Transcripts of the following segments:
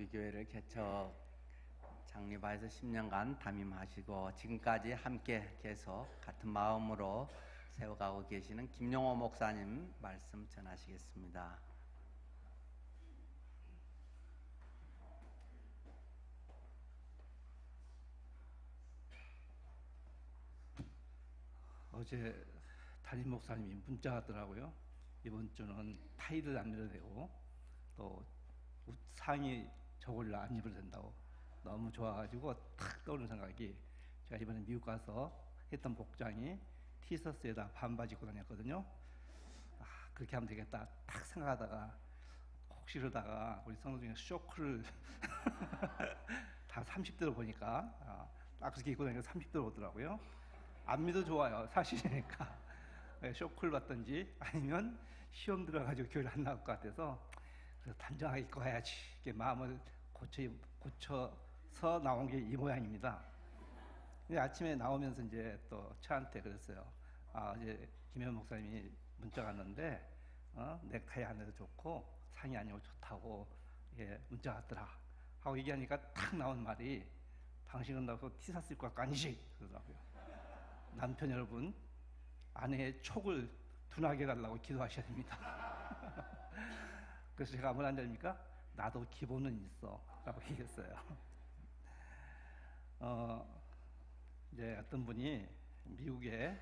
우리 교회를 개척 창립하여서 10년간 담임하시고 지금까지 함께 계속 같은 마음으로 세워가고 계시는 김용호 목사님 말씀 전하시겠습니다. 어제 담임 목사님이 문자 왔더라고요. 이번 주는 타이를 안 입어도 되고 또 상의 저고리를 안 입어도 된다고. 너무 좋아가지고 탁 떠오르는 생각이, 제가 이번에 미국 가서 했던 복장이 티셔츠에다 반바지 입고 다녔거든요. 그렇게 하면 되겠다 딱 생각하다가 혹시 그러다가 우리 성도 중에 쇼크를 다 30대로 보니까 딱 그렇게 입고 다니까 30대로 오더라고요. 안 믿어 좋아요. 사실이니까. 쇼크를 받든지 아니면 시험 들어가지고 교회를 안 나올 것 같아서, 그래서 단정하게 입고 가야지 이렇게 마음을 고쳐서 나온 게 이 모양입니다. 근데 아침에 나오면서 이제 또 저한테 그랬어요. 어제 김현 목사님이 문자가 왔는데 넥타이 안 해도 좋고 상의 안 입어도 좋다고 문자가 왔더라 하고 얘기하니까 탁 나온 말이, 당신은 나서 티셔츠 입고 갈 거 아니지? 그러더라고요. 남편 여러분, 아내의 촉을 둔하게 해달라고 기도하셔야 됩니다. 그래서 제가 뭐라 한다니까? 나도 기본은 있어 라고 얘기했어요. 이제 어떤 분이 미국에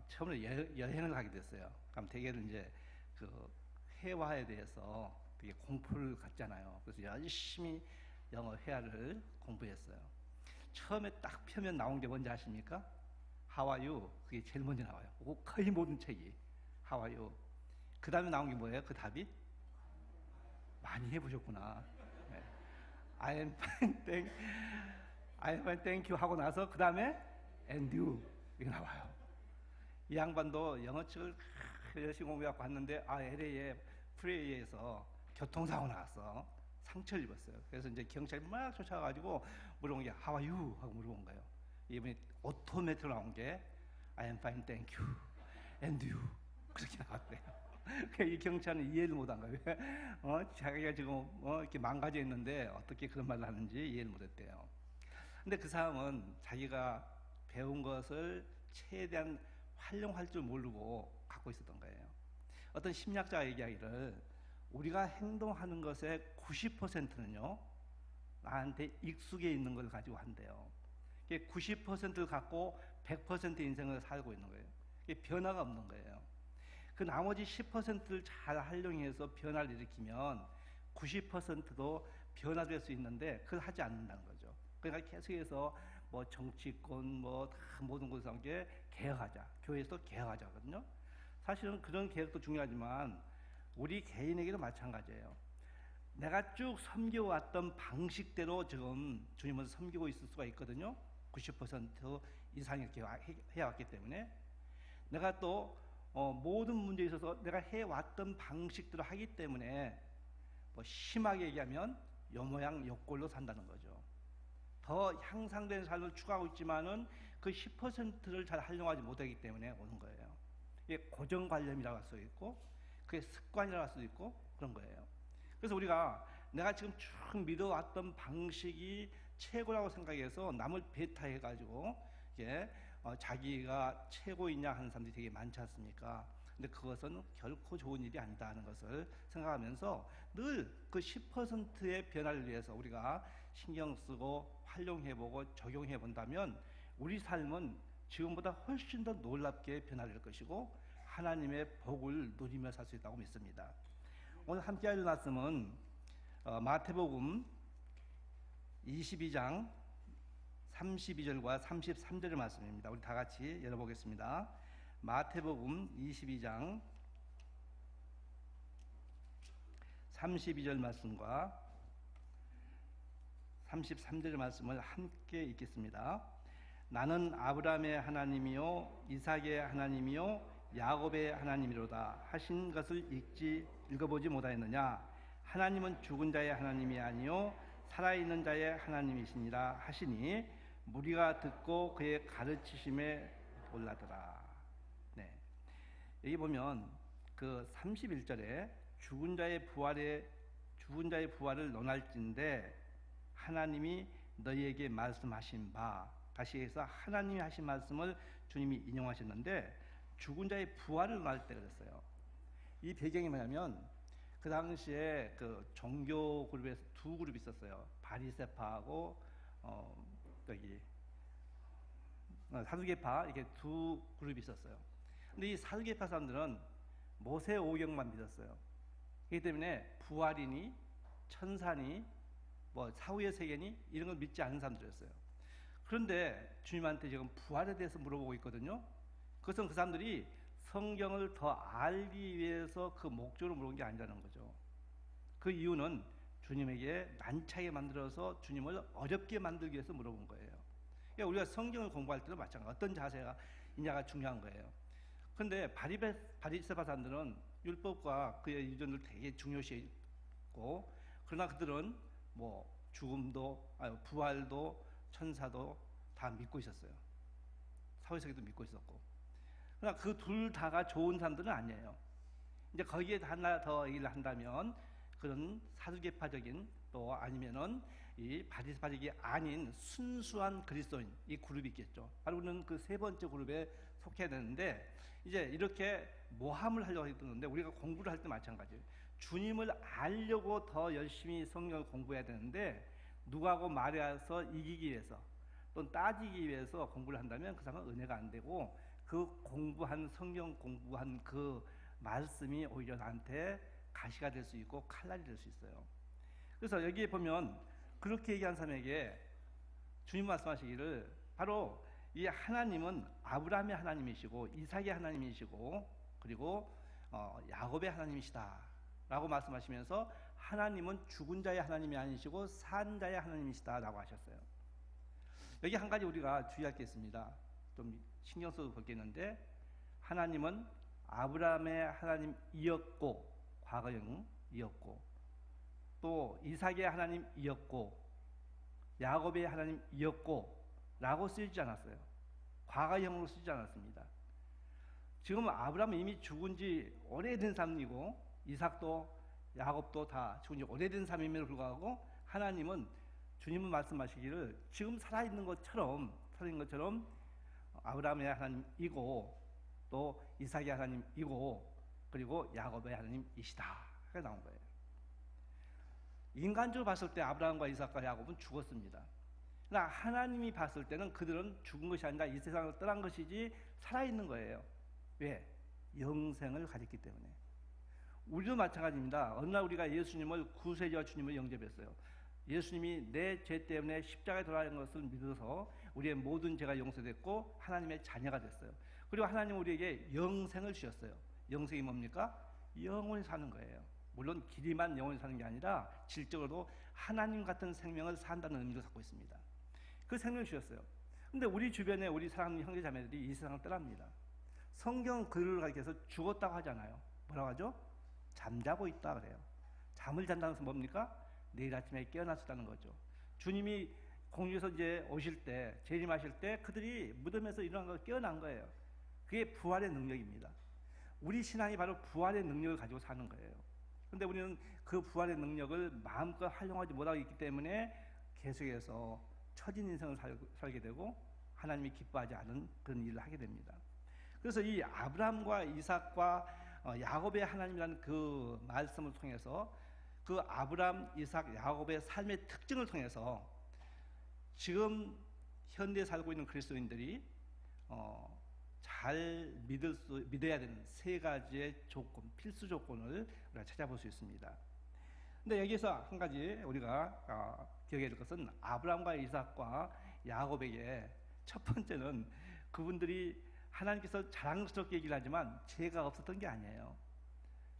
처음에 여행을 가게 됐어요. 그럼 대개는 이제 그 회화에 대해서 되게 공부를 갖잖아요. 그래서 열심히 영어 회화를 공부했어요. 처음에 딱 펴면 나온 게 뭔지 아십니까? How are you? 그게 제일 먼저 나와요. 거의 모든 책이 How are you? 그 다음에 나온 게 뭐예요? 그 답이? 많이 해보셨구나. 네. I am fine, thank you 하고 나서 그 다음에 and you 이게 나와요. 이 양반도 영어 책을 열심히 공부해서 갔는데 LA에 프레이에서 교통사고 나왔어. 상처를 입었어요. 그래서 이제 경찰이 막 쫓아가지고 물어본 게 How are you? 하고 물어본 거예요. 이분이 오토매트로 나온 게 I am fine, thank you, and you 그렇게 나왔대요. 이 경찰은 이해를 못한 거예요. 자기가 지금 이렇게 망가져 있는데 어떻게 그런 말을 하는지 이해를 못했대요. 근데 그 사람은 자기가 배운 것을 최대한 활용할 줄 모르고 갖고 있었던 거예요. 어떤 심리학자가 얘기하기를, 우리가 행동하는 것의 90%는요 나한테 익숙해 있는 걸 가지고 한대요. 90%를 갖고 100% 인생을 살고 있는 거예요. 변화가 없는 거예요. 그 나머지 10%를 잘 활용해서 변화를 일으키면 90%도 변화될 수 있는데 그걸 하지 않는다는 거죠. 그러니까 계속해서 뭐 정치권 다 모든 곳에서 한 게 개혁하자, 교회에서도 개혁하자거든요. 사실은 그런 개혁도 중요하지만 우리 개인에게도 마찬가지예요. 내가 쭉 섬겨왔던 방식대로 지금 주님을 섬기고 있을 수가 있거든요. 90% 이상 이렇게 해왔기 때문에. 내가 또 모든 문제에 있어서 내가 해왔던 방식대로 하기 때문에 심하게 얘기하면 요 모양 요 꼴로 산다는 거죠. 더 향상된 삶을 추구하고 있지만은 그 10%를 잘 활용하지 못하기 때문에 오는 거예요. 이게 고정관념이라고 할 수 있고 그게 습관이라고 할 수도 있고 그런 거예요. 그래서 우리가 내가 지금 쭉 믿어왔던 방식이 최고라고 생각해서 남을 배타해가지고 자기가 최고이냐 하는 사람들이 되게 많지 않습니까? 근데 그것은 결코 좋은 일이 아니다 하는 것을 생각하면서 늘 그 10%의 변화를 위해서 우리가 신경 쓰고 활용해보고 적용해본다면 우리 삶은 지금보다 훨씬 더 놀랍게 변화될 것이고 하나님의 복을 누리며 살 수 있다고 믿습니다. 오늘 함께 할 말씀은 마태복음 22장 32절과 33절의 말씀입니다. 우리 다 같이 열어보겠습니다. 마태복음 22장 32절 말씀과 33절의 말씀을 함께 읽겠습니다. 나는 아브라함의 하나님이요 이삭의 하나님이요 야곱의 하나님이로다 하신 것을 읽어보지 못하였느냐? 하나님은 죽은 자의 하나님이 아니요 살아있는 자의 하나님이시니라 하시니 무리가 듣고 그의 가르치심에 놀라더라. 네. 여기 보면 그 31절에 죽은 자의 죽은 자의 부활을 논할진대 하나님이 너희에게 말씀하신 바, 다시 해서 하나님이 하신 말씀을 주님이 인용하셨는데 죽은 자의 부활을 논할 때 그랬어요. 이 배경이 뭐냐면 그 당시에 그 종교 그룹에서 두 그룹이 있었어요. 바리새파하고 여기 사두개파, 이렇게 두 그룹이 있었어요. 근데 이 사두개파 사람들은 모세 오경만 믿었어요. 그렇기 때문에 부활이니 천사니 뭐 사후의 세계니 이런 걸 믿지 않는 사람들이었어요. 그런데 주님한테 지금 부활에 대해서 물어보고 있거든요. 그것은 그 사람들이 성경을 더 알기 위해서 그 목적으로 물어본 게 아니라는 거죠. 그 이유는 주님에게 난처하게 만들어서 주님을 어렵게 만들기 위해서 물어본 거예요. 그러니까 우리가 성경을 공부할 때도 마찬가지로 어떤 자세가 있냐가 중요한 거예요. 그런데 바리새파 사람들은 율법과 그의 유전을 되게 중요시했고, 그러나 그들은 뭐 죽음도, 부활도, 천사도 다 믿고 있었어요. 사후세계도 믿고 있었고. 그러나 그 둘 다가 좋은 사람들은 아니에요. 이제 거기에 하나 더 얘기를 한다면 그런 사두개파적인 또 아니면은 이 바리새파적이 아닌 순수한 그리스도인 이 그룹이 있겠죠. 바로 우리는 그 세 번째 그룹에 속해야 되는데, 이제 이렇게 모함을 하려고 했는데 우리가 공부를 할 때 마찬가지예요. 주님을 알려고 더 열심히 성경을 공부해야 되는데 누구하고 말해서 이기기 위해서 또는 따지기 위해서 공부를 한다면 그 사람은 은혜가 안 되고 그 공부한 성경 공부한 그 말씀이 오히려 나한테 가시가 될 수 있고 칼날이 될 수 있어요. 그래서 여기에 보면 그렇게 얘기한 사람에게 주님 말씀하시기를 바로 이 하나님은 아브라함의 하나님이시고 이삭의 하나님이시고 그리고 야곱의 하나님이시다 라고 말씀하시면서 하나님은 죽은 자의 하나님이 아니시고 산 자의 하나님이시다 라고 하셨어요. 여기 한 가지 우리가 주의할 게 있습니다. 좀 신경 써서 볼 게 있는데, 하나님은 아브라함의 하나님이었고 과거형이었고 또 이삭의 하나님이었고 야곱의 하나님이었고 라고 쓰이지 않았어요. 과거형으로 쓰지 않았습니다. 지금 아브라함은 이미 죽은 지 오래된 사람이고 이삭도 야곱도 다 죽은 지 오래된 사람임에도 불구하고 하나님은 주님은 말씀하시기를 지금 살아있는 것처럼 아브라함의 하나님이고 또 이삭의 하나님이고 그리고 야곱의 하나님이시다 그게 나온 거예요. 인간적으로 봤을 때 아브라함과 이삭과 야곱은 죽었습니다. 그러나 하나님이 봤을 때는 그들은 죽은 것이 아니라 이 세상을 떠난 것이지 살아있는 거예요. 왜? 영생을 가졌기 때문에. 우리도 마찬가지입니다. 어느 날 우리가 예수님을 구세주와 주님을 영접했어요. 예수님이 내 죄 때문에 십자가에 돌아가는 것을 믿어서 우리의 모든 죄가 용서됐고 하나님의 자녀가 됐어요. 그리고 하나님은 우리에게 영생을 주셨어요. 영생이 뭡니까? 영원히 사는 거예요. 물론 길이만 영원히 사는 게 아니라 질적으로도 하나님 같은 생명을 산다는 의미를 갖고 있습니다. 그 생명을 주셨어요. 근데 우리 주변에 우리 사랑하는 형제 자매들이 이 세상을 떠납니다. 성경 글을 가리켜서 죽었다고 하잖아요. 뭐라고 하죠? 잠자고 있다 그래요. 잠을 잔다는 것은 뭡니까? 내일 아침에 깨어났다는 거죠. 주님이 공중에서 이제 오실 때, 재림하실 때 그들이 무덤에서 일어난 걸 깨어난 거예요. 그게 부활의 능력입니다. 우리 신앙이 바로 부활의 능력을 가지고 사는 거예요. 그런데 우리는 그 부활의 능력을 마음껏 활용하지 못하고 있기 때문에 계속해서 처진 인생을 살게 되고 하나님이 기뻐하지 않은 그런 일을 하게 됩니다. 그래서 이 아브라함과 이삭과 야곱의 하나님이라는 그 말씀을 통해서 그 아브라함, 이삭, 야곱의 삶의 특징을 통해서 지금 현대에 살고 있는 그리스도인들이 잘 믿어야 되는 세 가지의 조건, 필수 조건을 우리가 찾아볼 수 있습니다. 근데 여기서 한 가지 우리가 기억해야 될 것은 아브라함과 이삭과 야곱에게 첫 번째는 그분들이 하나님께서 자랑스럽게 얘기를 하지만 죄가 없었던 게 아니에요.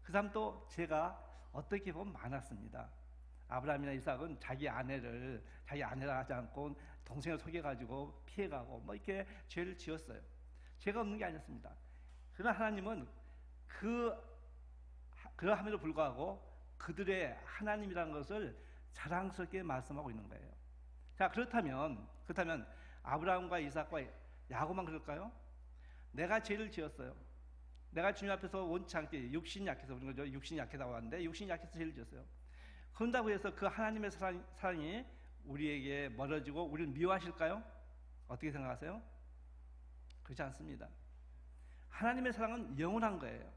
그 사람도 죄가 어떻게 보면 많았습니다. 아브라함이나 이삭은 자기 아내라 하지 않고 동생을 속여가지고 피해가고 뭐 이렇게 죄를 지었어요. 죄가 없는 게 아니었습니다. 그러나 하나님은 그러함에도 불구하고 그들의 하나님이라는 것을 자랑스럽게 말씀하고 있는 거예요. 자, 그렇다면 아브라함과 이삭과 야곱만 그럴까요? 내가 죄를 지었어요. 내가 주님 앞에서 원치 않게 육신이 약해서 그런 거죠. 육신이 약하다고 하는데 육신이 약해서 죄를 지었어요. 그런다고 해서 그 하나님의 사랑이 우리에게 멀어지고 우리를 미워하실까요? 어떻게 생각하세요? 그렇지 않습니다. 하나님의 사랑은 영원한 거예요.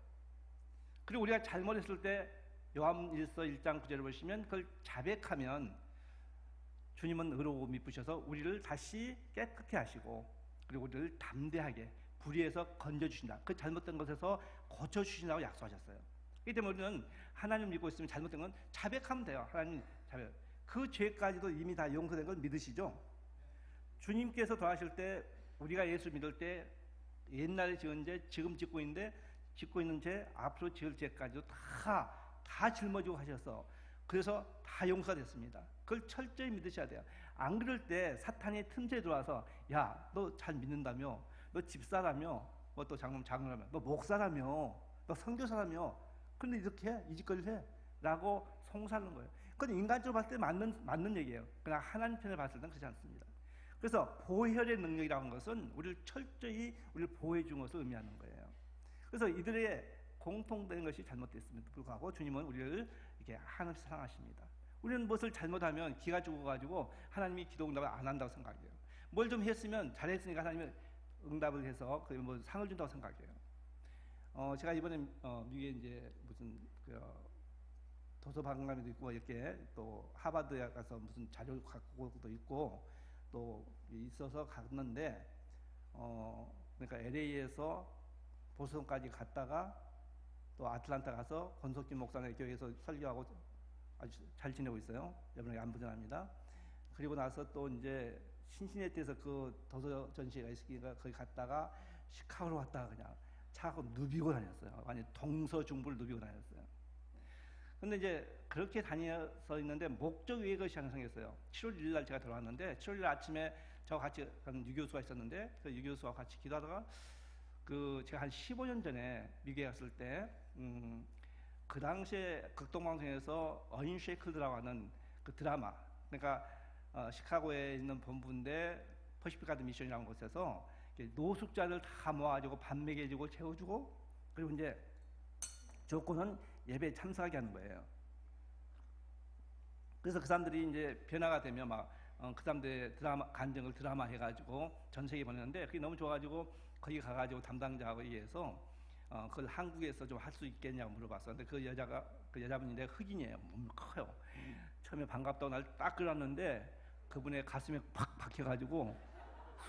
그리고 우리가 잘못했을 때 요한일서 1장 9절을 보시면 그걸 자백하면 주님은 의로우고 미쁘셔서 우리를 다시 깨끗게 하시고 그리고 우리를 담대하게 불의에서 건져주신다. 그 잘못된 것에서 고쳐주신다고 약속하셨어요. 그렇기 때문에 우리는 하나님 믿고 있으면 잘못된 건 자백하면 돼요. 하나님 자백. 그 죄까지도 이미 다 용서된 걸 믿으시죠? 주님께서 더하실 때 우리가 예수 믿을 때 옛날에 지은 죄, 지금 짓고 있는 죄, 앞으로 지을 죄까지도 다 짊어지고 하셔서 그래서 다 용서가 됐습니다. 그걸 철저히 믿으셔야 돼요. 안 그럴 때 사탄이 틈새에 들어와서 야, 너 잘 믿는다며, 너 집사라며, 뭐 또 장로라며, 너 목사라며, 너 선교사라며, 근데 이렇게 해? 이 짓거리를 해? 라고 송사하는 거예요. 그건 인간적으로 봤을 때 맞는 얘기예요. 그러나 하나님 편에 봤을 때는 그렇지 않습니다. 그래서 보혈의 능력이라는 것은 우리를 철저히 우리를 보호해 준 것을 의미하는 거예요. 그래서 이들의 공통된 것이 잘못됐음에도 불구하고 주님은 우리를 이렇게 하나님 사랑하십니다. 우리는 무엇을 잘못하면 기가 죽어가지고 하나님이 기도 응답을 안 한다고 생각해요. 뭘 좀 했으면 잘했으니까 하나님이 응답을 해서 그 뭐 상을 준다고 생각해요. 제가 이번에 미국에 이제 무슨 도서박람회도 있고 이렇게 또 하버드에 가서 무슨 자료 갖고도 있고 또 있어서 갔는데 그러니까 LA에서 보스턴까지 갔다가 또 아틀란타 가서 권석진 목사님 교회에서 설교하고 아주 잘 지내고 있어요. 여러분에게 안부전합니다. 그리고 나서 또 이제 신시내티에서 그 도서 전시회가 있으니까 거기 갔다가 시카고로 갔다가 그냥 차하고 누비고 다녔어요. 완전 동서중부를 누비고 다녔어요. 근데 이제 그렇게 다녀서 있는데 목적 외의 것이 하나 생겼어요. 7월 1일 날 제가 들어왔는데 7월 1일 아침에 저와 같이 간 유교수가 있었는데 그 유교수와 같이 기도하다가 제가 한 15년 전에 미국에 갔을 때 그 당시에 극동방송에서 언쉐이클드라고 하는 그 드라마, 그러니까 시카고에 있는 본부인데 퍼시픽 가드 미션이라는 곳에서 노숙자들 다 모아가지고 밥 먹여주고 채워주고 그리고 이제 조건은 예배에 참석하게 하는 거예요. 그래서 그 사람들이 이제 변화가 되면 그 사람들의 간증을 드라마 해가지고 전 세계에 보내는데 그게 너무 좋아가지고 거기 가가지고 담당자하고 얘기해서 그걸 한국에서 좀 할 수 있겠냐고 물어봤었는데 그 여자분인데 흑인이에요. 몸이 커요. 처음에 반갑다고 날 딱 끌었는데 그분의 가슴에 팍 박혀가지고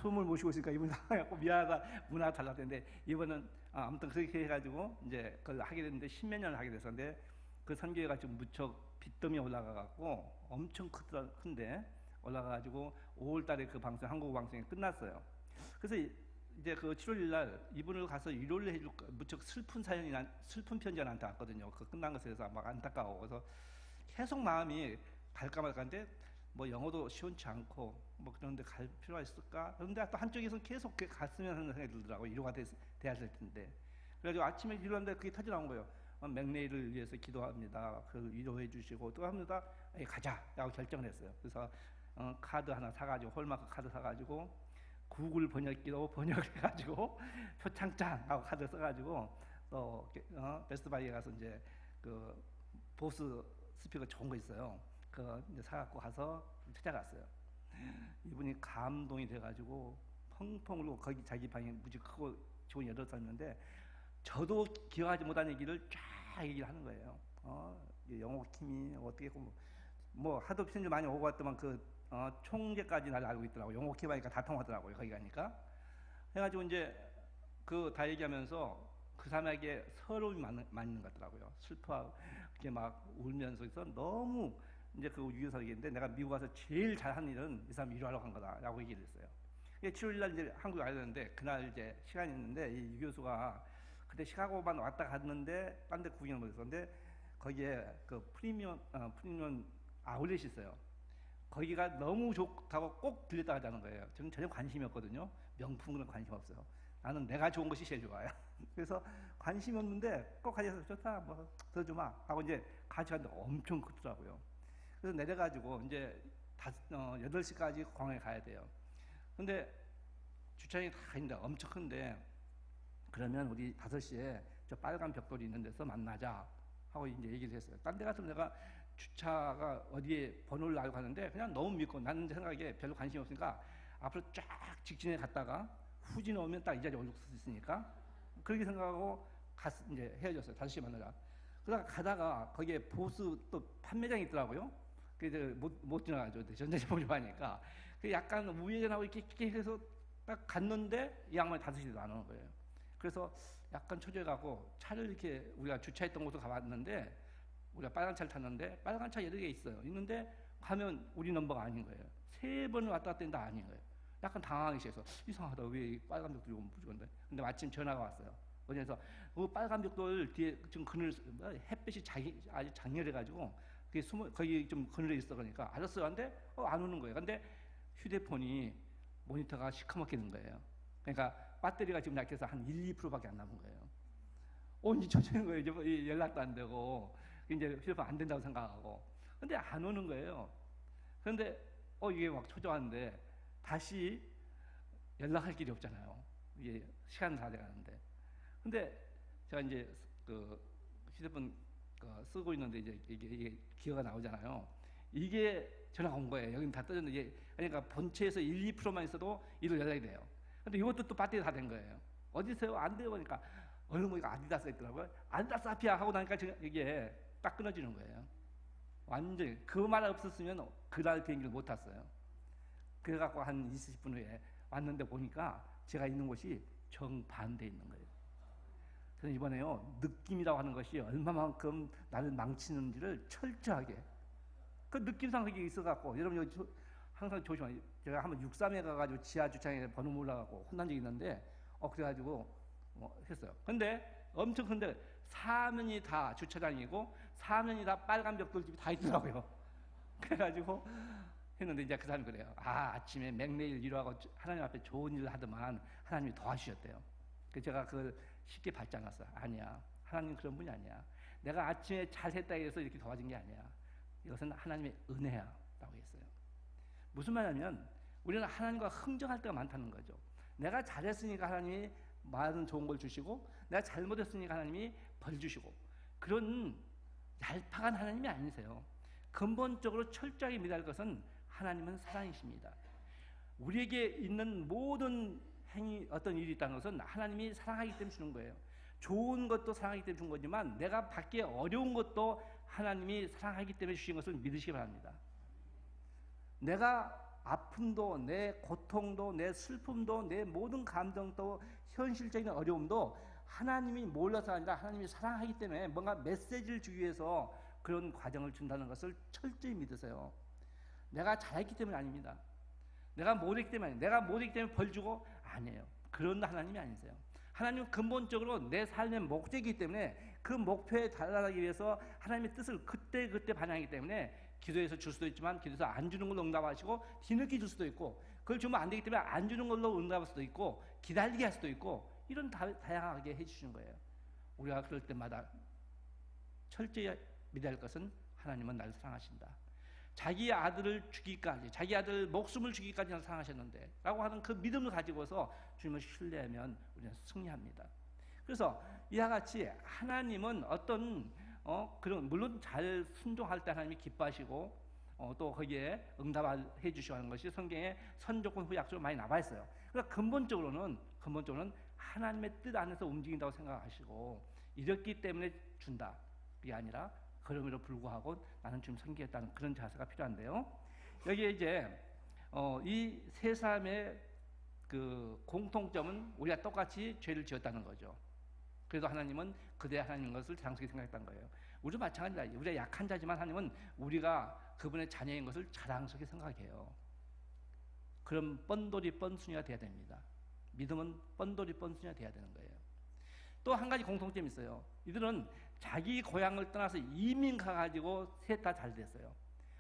숨을 못 쉬고 있으니까 이분이 상하고 미안하다 문화가 달랐는데 이번은 아무튼 그렇게 해가지고 이제 그걸 하게 됐는데 10몇 년을 하게 됐었는데 그 선교회가 지금 무척 빚더미에 올라가갖고 엄청 큰데 올라가가지고 5월달에 그 방송 한국 방송이 끝났어요. 그래서 이제 그 7월일 날 이분을 가서 위로를 해줄까 무척 슬픈 편지가 나한테 왔거든요. 그 끝난 것에 대해서 막 안타까워. 그래서 계속 마음이 갈까 말까인데 뭐 영어도 시원치 않고 뭐 그런데 갈 필요가 있을까? 그런데 또 한쪽에서는 계속 갔으면 하는 생각이 들더라고. 위로가 돼야 될 텐데. 그래가지고 아침에 일어났는데 그게 터져 나온 거예요. 맥레이를 위해서 기도합니다. 그 위로해 주시고 또 합니다. 가자! 라고 결정을 했어요. 그래서 카드 하나 사가지고 홀마크 카드 사가지고 구글 번역기로 번역해가지고 표창장 하고 카드 써가지고 또 베스트바이에 가서 이제 그 보스 스피커 좋은 거 있어요. 그거 이제 사갖고 가서 찾아갔어요. 이분이 감동이 돼가지고 펑펑 울고 거기 자기 방이 무지 크고 좋은 8살이었는데 저도 기억하지 못한 얘기를 쫙 얘기를 하는 거예요. 영어 팀이 어떻게 했고 뭐 하도 편지 많이 오고 왔더만 총재까지 날 알고 있더라고요. 영어 키바니까 다 통하더라고요. 거기 가니까. 해가지고 이제 다 얘기하면서 그 사람에게 서러움이 많은 것 같더라고요. 슬퍼하고 이렇게 막 울면서 있어 너무 이제 그 유교사 얘기인데 내가 미국 와서 제일 잘하는 일은 이 사람 위로하려고 한 거다라고 얘기를 했어요. 7월 날 이제 한국에 가야 되는데 그날 이제 시간이 있는데 이 유교수가 그때 시카고만 왔다 갔는데 딴 데 구경을 못했었는데 거기에 그 프리미엄 아울렛이 있어요. 거기가 너무 좋다고 꼭 들렸다 하자는 거예요. 저는 전혀 관심이 없거든요. 명품은 관심 없어요. 나는 내가 좋은 것이 제일 좋아요. 그래서 관심이 없는데 꼭 가져서 좋다, 뭐, 들어주마. 하고 이제 같이 갔는데 엄청 크더라고요. 그래서 내려가지고 이제 8시까지 공항에 가야 돼요. 근데 주차장이 다 있는데 엄청 큰데 그러면 우리 5시에 저 빨간 벽돌이 있는 데서 만나자 하고 이제 얘기를 했어요. 딴 데 가서 내가 주차가 어디에 번호를 알고 가는데 그냥 너무 믿고 나는 생각에 별로 관심이 없으니까 앞으로 쫙 직진해 갔다가 후진 오면 딱 이 자리에 올릴 수 있으니까 그렇게 생각하고 이제 헤어졌어요. 5시에 만나자. 그러다가 가다가 거기에 보스 또 판매장이 있더라고요. 그래서 못 지나가죠. 전자제품 좀 하니까. 그 약간 우회전하고 이렇게 해서 딱 갔는데 이 양반이 5시에도 안 오는 거예요. 그래서 약간 초조해가고 차를 이렇게 우리가 주차했던 곳으로 가봤는데 우리가 빨간 차를 탔는데 빨간 차 여러 개 있어요. 있는데 가면 우리 넘버가 아닌 거예요. 3번을 왔다 갔다 했는데 아닌 거예요. 약간 당황하기 시작해서 이상하다. 왜 빨간 벽돌이 오면 부족한데? 근데 마침 전화가 왔어요. 어디서 그 빨간 벽돌 뒤에 좀 그늘 햇빛이 아주 장렬해가지고 그게 거기 좀 그늘에 있어 그러니까 알았어요. 근데 안 오는 거예요. 근데 휴대폰이 모니터가 시커멓게 된 거예요. 그러니까 배터리가 지금 약해서 한 1~2%밖에 안 남은 거예요. 이제 초조한 거예요. 이제 연락도 안 되고 이제 휴대폰 안 된다고 생각하고 근데 안 오는 거예요. 그런데 이게 막 초조한데 다시 연락할 길이 없잖아요. 이게 시간 다 돼가는데. 근데 제가 이제 그 휴대폰 쓰고 있는데 이제 이게 기어가 나오잖아요. 이게 전화가 온 거예요. 여기는 다 떠졌는데 그러니까 본체에서 1~2%만 있어도 이로 연락이 돼요. 근데 이것도 또 배터리 다 된 거예요. 어디서요? 안 돼요. 그러니까 얼른 보니까 아디다스 있더라고요. 아디다스 앞이야 하고 나니까 이게 딱 끊어지는 거예요. 완전히 그 말 없었으면 그날 비행기를 못 탔어요. 그래갖고 한 20분 후에 왔는데 보니까 제가 있는 곳이 정반대에 있는 거예요. 그래서 이번에요 느낌이라고 하는 것이 얼마만큼 나를 망치는지를 철저하게 그 느낌상 그게 있어갖고 여러분 여기 항상 조심하세요. 제가 한번 63에 가가지고 지하 주차장에 번호 몰라갖고 혼난 적이 있는데 그래가지고 했어요. 근데 엄청 큰데 사면이 다 주차장이고 사면이 다 빨간 벽돌집이 다 있더라고요. 그래가지고 했는데 이제 그 사람이 그래요. 아침에 맥내일 일하고 하나님 앞에 좋은 일을 하더만 하나님이 도와주셨대요. 그래서 제가 그걸 쉽게 받지 않았어요. 아니야. 하나님 그런 분이 아니야. 내가 아침에 잘했다 해서 이렇게 도와준 게 아니야. 이것은 하나님의 은혜야 라고 했어요. 무슨 말이냐면 우리는 하나님과 흥정할 때가 많다는 거죠. 내가 잘했으니까 하나님이 많은 좋은 걸 주시고 내가 잘못했으니까 하나님이 벌 주시고 그런 얄팍한 하나님이 아니세요. 근본적으로 철저하게 믿어야 할 것은 하나님은 사랑이십니다. 우리에게 있는 모든 행위 어떤 일이 있다는 것은 하나님이 사랑하기 때문에 주는 거예요. 좋은 것도 사랑하기 때문에 준 거지만 내가 받기 어려운 것도 하나님이 사랑하기 때문에 주신 것을 믿으시기 바랍니다. 내가 아픔도 내 고통도 내 슬픔도 내 모든 감정도 현실적인 어려움도 하나님이 몰라서 아니라 하나님이 사랑하기 때문에 뭔가 메시지를 주기 위해서 그런 과정을 준다는 것을 철저히 믿으세요. 내가 잘했기 때문에 아닙니다. 내가 못했기 때문에 아니에요. 내가 못했기 때문에 벌 주고 아니에요. 그런 하나님이 아니세요. 하나님은 근본적으로 내 삶의 목적이기 때문에 그 목표에 달아나기 위해서 하나님의 뜻을 그때 반영하기 때문에 기도해서 줄 수도 있지만 기도해서 안 주는 걸로 응답하시고 뒤늦게 줄 수도 있고 그걸 주면 안 되기 때문에 안 주는 걸로 응답할 수도 있고 기다리게 할 수도 있고 이런 다양하게 해주시는 거예요. 우리가 그럴 때마다 철저히 믿어야 할 것은 하나님은 나를 사랑하신다. 자기 아들을 주기까지 자기 아들 목숨을 주기까지 나를 사랑하셨는데 라고 하는 그 믿음을 가지고서 주님을 신뢰하면 우리는 승리합니다. 그래서 이와 같이 하나님은 어떤 그런 물론 잘 순종할 때 하나님이 기뻐하시고 또 거기에 응답해 주시고 하는 것이 성경에 선조건 후약적으로 많이 나와 있어요. 그러니까 근본적으로는 하나님의 뜻 안에서 움직인다고 생각하시고 이렇기 때문에 준다. 그게 아니라 그럼에도 불구하고 나는 좀 섬기겠다는 그런 자세가 필요한데요. 여기에 이제 이 세 사람의 그 공통점은 우리가 똑같이 죄를 지었다는 거죠. 그래도 하나님은 그대 하나님인 것을 자랑스럽게 생각했다는 거예요. 우리도 마찬가지다. 우리가 약한 자지만 하나님은 우리가 그분의 자녀인 것을 자랑스럽게 생각해요. 그럼 뻔돌이 뻔순이가 돼야 됩니다. 믿음은 뻔돌이 뻔순이가 돼야 되는 거예요. 또 한 가지 공통점이 있어요. 이들은 자기 고향을 떠나서 이민 가가지고 셋 다 잘 됐어요.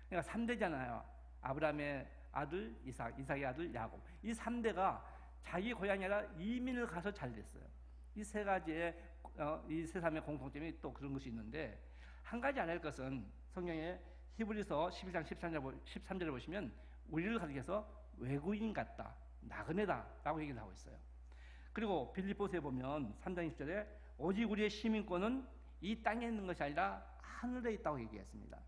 그러니까 3대잖아요. 아브라함의 아들 이삭, 이삭의 아들 야곱. 이 3대가 자기 고향이 아니라 이민을 가서 잘 됐어요. 이 세 가지의 이 세 사람의 공통점이 또 그런 것이 있는데 한 가지 알아야 할 것은 성경에 히브리서 11장 13절에 보시면 우리를 가리켜서 외국인 같다, 나그네다 라고 얘기를 하고 있어요. 그리고 빌립보서에 보면 3장 20절에 오직 우리의 시민권은 이 땅에 있는 것이 아니라 하늘에 있다고 얘기했습니다.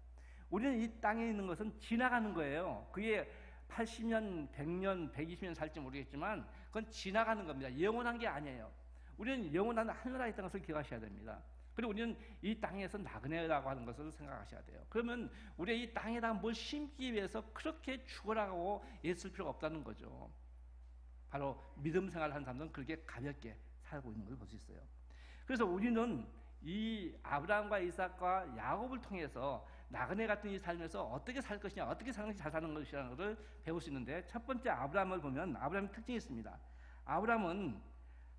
우리는 이 땅에 있는 것은 지나가는 거예요. 그게 80년, 100년, 120년 살지 모르겠지만 그건 지나가는 겁니다. 영원한 게 아니에요. 우리는 영원한 하늘나라에 있다는 것을 기억하셔야 됩니다. 그리고 우리는 이 땅에서 나그네라고 하는 것을 생각하셔야 돼요. 그러면 우리가 이 땅에다가 뭘 심기 위해서 그렇게 죽어라고 애쓸 필요가 없다는 거죠. 바로 믿음 생활을 하는 사람들은 그렇게 가볍게 살고 있는 걸 볼 수 있어요. 그래서 우리는 이 아브라함과 이삭과 야곱을 통해서 나그네 같은 이 삶에서 어떻게 살 것이냐, 어떻게 사는 것이 잘 사는 것이라는 것을 배울 수 있는데, 첫 번째 아브라함을 보면 아브라함의 특징이 있습니다. 아브라함은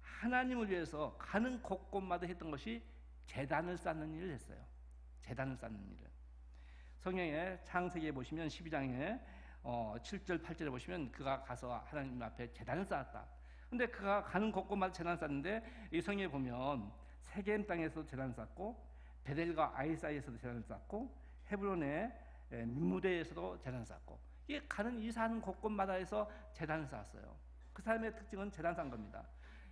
하나님을 위해서 가는 곳곳마다 했던 것이 제단을 쌓는 일을 했어요. 제단을 쌓는 일을. 성경에 창세기에 보시면 12장에 7절 8절에 보시면 그가 가서 하나님 앞에 제단을 쌓았다. 근데 그가 가는 곳곳마다 제단을 쌓는데, 이 성경에 보면 세겜 땅에서 제단을 쌓고, 베델과 아이 사이에서도 제단을 쌓고, 헤브론의 민무대에서도 제단을 쌓고, 이게 가는 이사하는 곳곳마다에서 제단을 쌓았어요. 그 삶의 특징은 제단 쌓은 겁니다.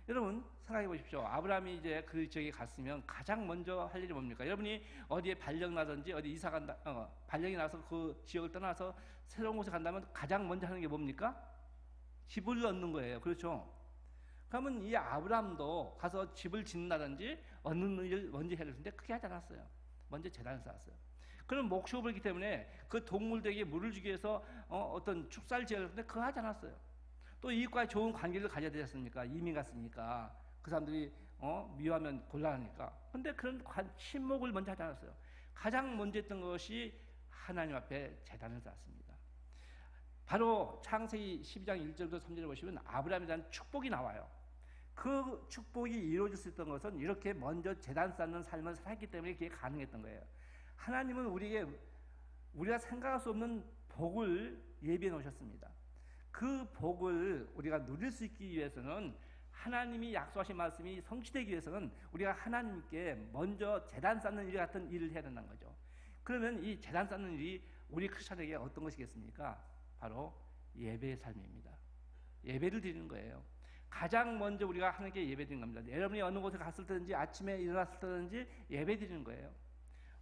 여러분 생각해 보십시오. 아브라함이 이제 그 지역에 갔으면 가장 먼저 할 일이 뭡니까? 여러분이 어디에 발령 나든지 어디 이사 간다, 발령이 나서 그 지역을 떠나서 새로운 곳에 간다면 가장 먼저 하는 게 뭡니까? 집을 얻는 거예요. 그렇죠? 그러면 이 아브라함도 가서 집을 짓는다든지 얻는 일을 먼저 해야 되는데 그렇게 하지 않았어요. 먼저 제단을 쌓았어요. 그런 목축을 벌기 때문에 그 동물들에게 물을 주기 위해서 어떤 축사를 지어야 되는데 그거 하지 않았어요. 또 이익과의 좋은 관계를 가져야 되지 않습니까? 이민 갔으니까 그 사람들이 미워하면 곤란하니까. 근데 그런 친목을 먼저 하지 않았어요. 가장 먼저 했던 것이 하나님 앞에 제단을 쌓았습니다. 바로 창세기 12장 1절부터 3절을 보시면 아브라함에 대한 축복이 나와요. 그 축복이 이루어질 수 있던 것은 이렇게 먼저 제단 쌓는 삶을 살았기 때문에 그게 가능했던 거예요. 하나님은 우리에게 우리가 생각할 수 없는 복을 예비해 놓으셨습니다. 그 복을 우리가 누릴 수 있기 위해서는, 하나님이 약속하신 말씀이 성취되기 위해서는 우리가 하나님께 먼저 제단 쌓는 일 같은 일을 해야 된다는 거죠. 그러면 이 제단 쌓는 일이 우리 크리스천에게 어떤 것이겠습니까? 바로 예배의 삶입니다. 예배를 드리는 거예요. 가장 먼저 우리가 하나님께 예배 드리는 겁니다. 여러분이 어느 곳에 갔을 때든지 아침에 일어났을 때든지 예배 드리는 거예요.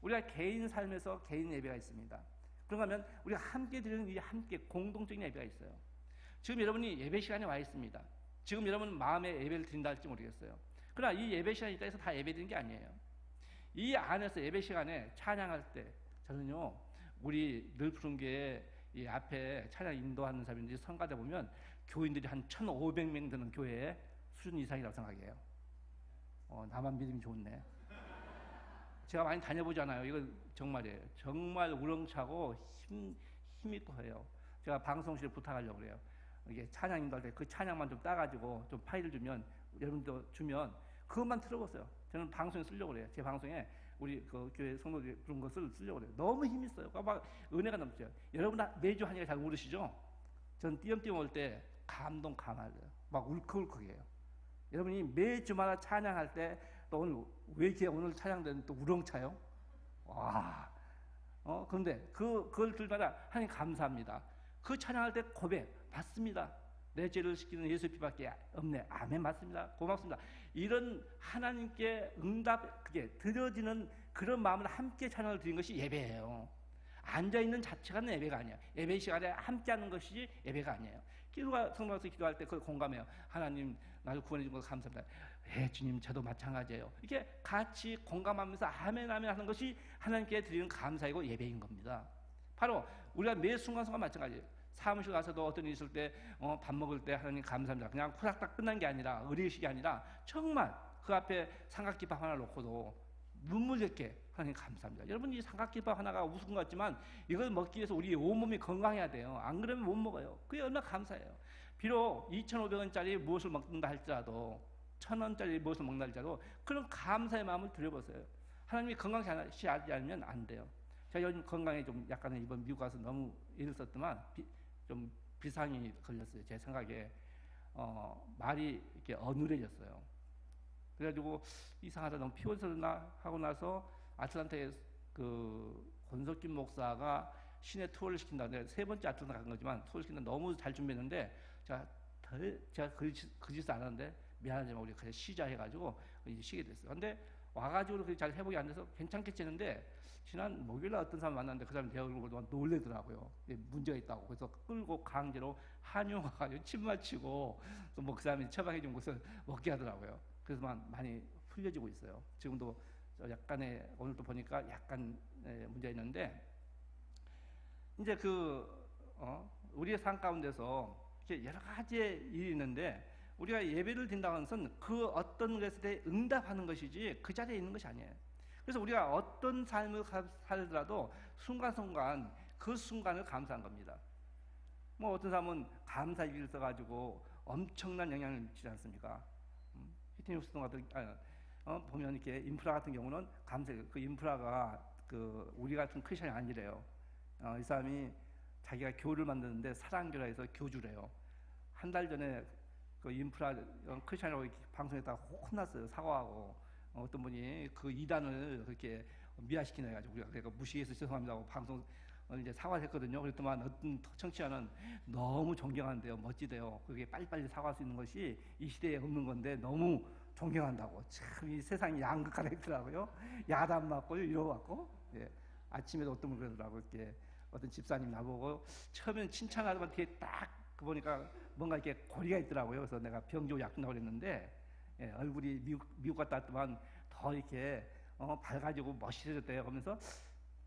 우리가 개인 삶에서 개인 예배가 있습니다. 그런가 하면 우리가 함께 드리는 이 함께 공동적인 예배가 있어요. 지금 여러분이 예배 시간에 와 있습니다. 지금 여러분 마음에 예배를 드린다 할지 모르겠어요. 그러나 이 예배 시간이 있다 해서 다 예배 드리는 게 아니에요. 이 안에서 예배 시간에 찬양할 때 저는요, 우리 늘 푸른교회 이 앞에 찬양 인도하는 사람들이 성가대 보면 교인들이 한 1,500명 되는 교회 수준 이상이라고 생각해요. 나만 믿음이 좋네. 제가 많이 다녀보잖아요. 이거 정말이에요. 정말 우렁차고 힘 있고 해요. 제가 방송실에 부탁하려고 그래요. 이게 찬양 인도할 때 그 찬양만 좀 따가지고 좀 파일을 주면, 여러분도 주면 그것만 틀어보세요. 저는 방송에 쓰려고 그래요. 제 방송에 우리 그 교회 성도들이 그런 것을 쓰려고 그래요. 너무 힘 있어요. 막 은혜가 넘쳐요. 여러분 매주 하니까 잘 모르시죠? 전 띄엄띄엄 올 때 감동해요. 막 울컥울컥해요. 여러분이 매주마다 찬양할 때 또 오늘 왜 이렇게 오늘 찬양되는 또 우렁차요? 와, 그런데 그걸 들마다 하나님 감사합니다. 그 찬양할 때 고백 맞습니다. 내 죄를 씻기는 예수 피밖에 없네. 아멘, 맞습니다. 고맙습니다. 이런 하나님께 응답, 그게 드려지는 그런 마음을 함께 찬양을 드리는 것이 예배예요. 앉아있는 자체가 예배가 아니에요. 예배 시간에 함께하는 것이 예배가 아니에요. 성도가서 기도할 때 그걸 공감해요. 하나님 나를 구원해 준 것 감사합니다. 주님 저도 마찬가지예요. 이렇게 같이 공감하면서 아멘 아멘 하는 것이 하나님께 드리는 감사이고 예배인 겁니다. 바로 우리가 매 순간순간 마찬가지예요. 사무실 가서도 어떤 일이 있을 때 밥 먹을 때 하나님 감사합니다. 그냥 후닥닥 끝난 게 아니라 의례식이 아니라 정말 그 앞에 삼각김밥 하나 놓고도 눈물 흘게 하나님 감사합니다. 여러분 이 삼각김밥 하나가 우스운 것 같지만 이걸 먹기 위해서 우리 온몸이 건강해야 돼요. 안 그러면 못 먹어요. 그게 얼마나 감사해요. 비록 2,500원짜리 무엇을 먹는다 할지라도 1,000원짜리 무엇을 먹는다 할지라도 그런 감사의 마음을 드려보세요. 하나님이 건강하지 않으면 안 돼요. 제가 요즘 건강에 좀 약간은 이번 미국 가서 너무 일을 썼더만 좀 비상이 걸렸어요. 제 생각에 말이 이렇게 어눌해졌어요. 그래가지고 이상하다 너무 피곤스럽나 하고 나서 아틀란타에 그 권석kim 목사가 시내 투어를 시킨다. 내가 세 번째 아틀란타 간 거지만 투어를 시킨다. 너무 잘 준비했는데 제가 그 짓을 안 하는데 미안하지만 우리 그냥 쉬자 해가지고 이제 쉬게 됐어요. 근데 와가지고 그렇게 잘 회복이 안 돼서 괜찮겠지 했는데 지난 목요일날 어떤 사람 만났는데 그 사람이 내 얼굴 보고 놀래더라고요. 문제가 있다고. 그래서 끌고 강제로 한의원 가가지고 침 맞히고 또 뭐 그 사람이 처방해 준 것을 먹게 하더라고요. 그래서 많이 풀려지고 있어요. 지금도 약간의 오늘 또 보니까 약간 문제가 있는데 이제 우리의 삶 가운데서 이렇게 여러 가지의 일이 있는데 우리가 예배를 드린다고 하는 것은 그 어떤 것에 대해 응답하는 것이지 그 자리에 있는 것이 아니에요. 그래서 우리가 어떤 삶을 살더라도 순간순간 그 순간을 감사한 겁니다. 뭐 어떤 사람은 감사일기를 써가지고 엄청난 영향을 미치지 않습니까? 히트니우스ton 같은 보면 이렇게 인프라 같은 경우는 그 인프라가 우리 같은 크리스천이 아니래요. 이 사람이 자기가 교를 만드는데 사랑교라 해서 교주래요. 한 달 전에 그 인프라 크리스천이라고 방송에다가 혼났어요. 사과하고 어떤 분이 그 이단을 그렇게 미화시키나 해가지고 우리가 그러니까 무시해서 죄송합니다고 방송 이제 사과를 했거든요. 그랬더만 어떤 청취자는 너무 존경한대요. 멋지대요. 그게 빨리빨리 사과할 수 있는 것이 이 시대에 없는 건데 너무 존경한다고. 참 이 세상이 양극화가 있더라고요. 야단 맞고요. 위로받고. 예. 아침에도 어떤 분 그러더라고요. 이렇게 어떤 집사님 나보고 처음에는 칭찬하더만 뒤에 딱 보니까 뭔가 이렇게 고리가 있더라고요. 그래서 내가 병조 약 준다고 그랬는데 예, 얼굴이 미국 갔다 왔더만 더 이렇게 밝아지고 멋있어졌대요. 그러면서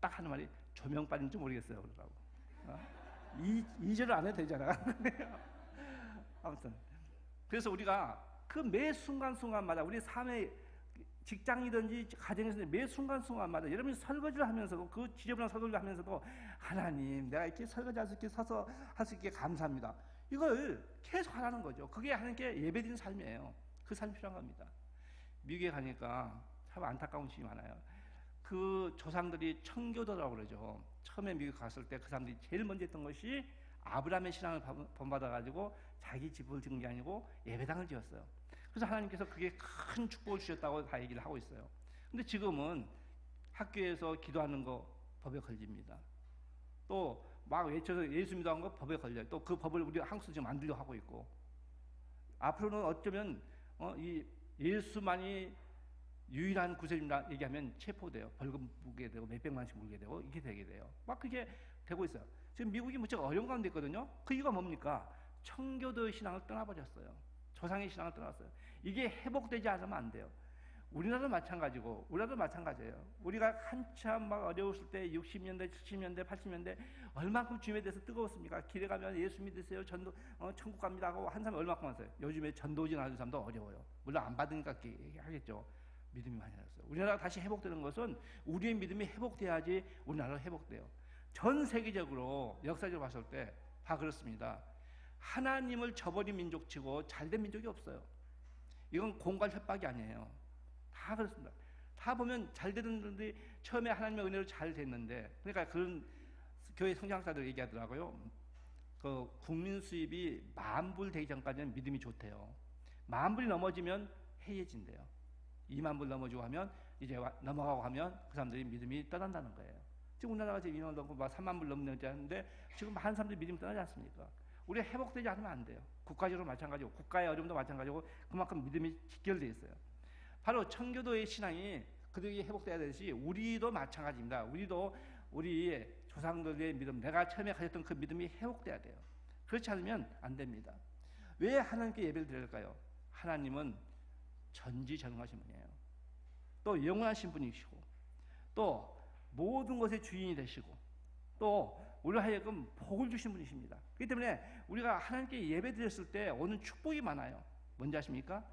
딱 하는 말이 조명 빠진지 모르겠어요. 그러더라고. 이절을 안 해도 되잖아. 아무튼 그래서 우리가 그 매 순간순간마다 우리 삶의 직장이든지 가정에서 매 순간순간마다 여러분이 설거지를 하면서도 그 지저분한 설거지를 하면서도 하나님 내가 이렇게 설거지할 수 있게 서서 할 수 있게 감사합니다. 이걸 계속 하라는 거죠. 그게 하나님께 예배드리는 삶이에요. 그 삶이 필요한 겁니다. 미국에 가니까 참 안타까운 일이 많아요. 그 조상들이 청교도라고 그러죠. 처음에 미국 갔을 때 그 사람들이 제일 먼저 했던 것이 아브라함의 신앙을 본받아가지고 자기 집을 지은 게 아니고 예배당을 지었어요. 그래서 하나님께서 그게 큰 축복을 주셨다고 다 얘기를 하고 있어요. 근데 지금은 학교에서 기도하는 거 법에 걸립니다. 또 막 외쳐서 예수 믿어 한 거 법에 걸려요. 또 그 법을 우리 한국에서 지금 만들려고 하고 있고 앞으로는 어쩌면 이 예수만이 유일한 구세주라 얘기하면 체포돼요. 벌금 물게 되고 몇백만씩 물게 되고 이렇게 되게 돼요. 막 그게 되고 있어요. 지금 미국이 무척 어려운 가운데 있거든요. 그 이유가 뭡니까? 청교도의 신앙을 떠나버렸어요. 조상의 신앙을 떠났어요. 이게 회복되지 않으면 안 돼요. 우리나라도 마찬가지고 우리나라도 마찬가지예요. 우리가 한참 막 어려웠을 때 60년대, 70년대, 80년대 얼마큼 주님에 대해서 뜨거웠습니까? 길에 가면 예수 믿으세요. 천국 갑니다 하고 한 사람이 얼마큼 왔어요. 요즘에 전도지 나는 사람도 어려워요. 물론 안 받으니까 얘기하겠죠. 믿음이 많이 났어요. 우리나라가 다시 회복되는 것은 우리의 믿음이 회복돼야지 우리나라가 회복돼요. 전 세계적으로 역사적으로 봤을 때 다 그렇습니다. 하나님을 저버린 민족치고 잘된 민족이 없어요. 이건 공갈 협박이 아니에요. 다 그렇습니다. 다 보면 잘되는 분들이 처음에 하나님의 은혜로 잘 됐는데 그러니까 그런 교회 성장사들 얘기하더라고요. 그 국민 수입이 10,000불 되기 전까지는 믿음이 좋대요. 10,000불이 넘어지면 해이해진대요. 20,000불 넘어지고 하면 이제 넘어가고 하면 그 사람들이 믿음이 떠난다는 거예요. 지금 우리나라가 지금 2만 넘고 막 30,000불 넘는지 하는데 지금 많은 사람들이 믿음이 떠나지 않습니까? 우리 회복되지 않으면 안 돼요. 국가적으로 마찬가지고 국가의 어려움도 마찬가지고 그만큼 믿음이 직결되어 있어요. 바로 청교도의 신앙이 그들이 회복돼야 되듯이 우리도 마찬가지입니다. 우리도 우리의 조상들의 믿음, 내가 처음에 가졌던 그 믿음이 회복돼야 돼요. 그렇지 않으면 안 됩니다. 왜 하나님께 예배를 드릴까요? 하나님은 전지전능하신 분이에요. 또 영원하신 분이시고 또 모든 것의 주인이 되시고 또 우리 하여금 복을 주신 분이십니다. 그렇기 때문에 우리가 하나님께 예배 드렸을 때 오는 축복이 많아요. 뭔지 아십니까?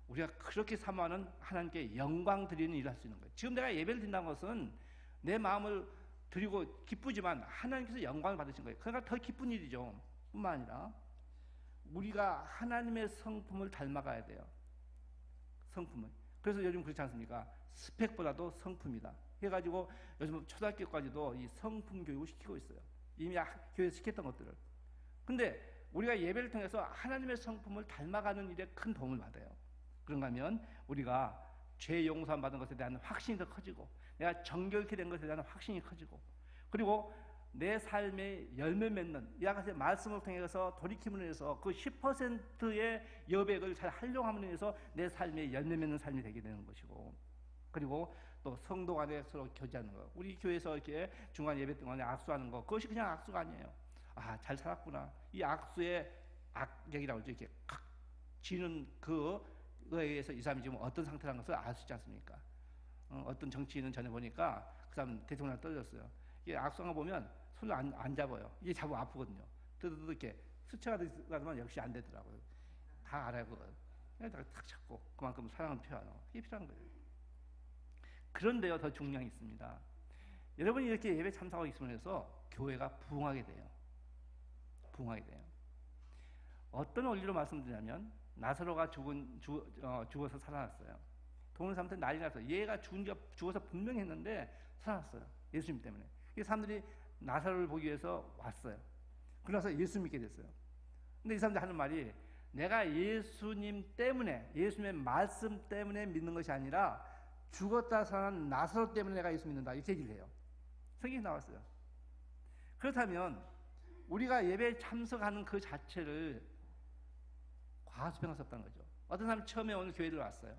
우리가 그렇게 사모하는 하나님께 영광 드리는 일을 할 수 있는 거예요. 지금 내가 예배를 드린다는 것은 내 마음을 드리고 기쁘지만 하나님께서 영광을 받으신 거예요. 그러니까 더 기쁜 일이죠. 뿐만 아니라 우리가 하나님의 성품을 닮아가야 돼요. 성품을. 그래서 요즘 그렇지 않습니까? 스펙보다도 성품이다. 해가지고 요즘 초등학교까지도 이 성품 교육을 시키고 있어요. 이미 교회에서 시켰던 것들을. 근데 우리가 예배를 통해서 하나님의 성품을 닮아가는 일에 큰 도움을 받아요. 그런가 하면 우리가 죄 용서함 받은 것에 대한 확신이 더 커지고 내가 정결케 된 것에 대한 확신이 커지고 그리고 내 삶의 열매 맺는 이와 같이 말씀을 통해서 돌이킴을 해서 그 10%의 여백을 잘 활용함으로 해서 내 삶의 열매 맺는 삶이 되게 되는 것이고 그리고 또 성도 간에 서로 교제하는 거. 우리 교회에서 이렇게 중간 예배 동안에 악수하는 거, 그것이 그냥 악수가 아니에요. 아, 잘 살았구나. 이 악수의 악력이라고 하죠. 이렇게 칵 쥐는 그거에 의해서 이 사람이 지금 어떤 상태라는 것을 알 수 있지 않습니까? 어떤 정치인은 전에 보니까 그 사람 대통령 떨어졌어요. 이게 악수한 거 보면 손을 안 잡아요. 이게 잡으면 아프거든요. 뜨드드 이렇게 스쳐가더만 역시 안 되더라고요. 다 알아요, 그거. 그래서 탁 잡고 그만큼 사랑을 표현하는 거. 이게 필요한 거예요. 그런데요, 더 중요한 게 있습니다. 여러분이 이렇게 예배 참석하고 있으면 해서 교회가 부흥하게 돼요. 부흥하게 돼요. 어떤 원리로 말씀드리냐면 나사로가 죽어서 살아났어요. 동물 사람들 난리 나서 얘가 죽어서 분명히 했는데 살아났어요. 예수님 때문에. 이 사람들이 나사로를 보기 위해서 왔어요. 그래서 예수 믿게 됐어요. 근데 이 사람들 하는 말이 내가 예수님 때문에, 예수님의 말씀 때문에 믿는 것이 아니라 죽었다 살아난 나사로 때문에 내가 예수 믿는다. 이렇게 얘기를 해요. 성경에 나왔어요. 그렇다면 우리가 예배에 참석하는 그 자체를 과소평할 수 없다는 거죠. 어떤 사람이 처음에 오늘 교회를 왔어요.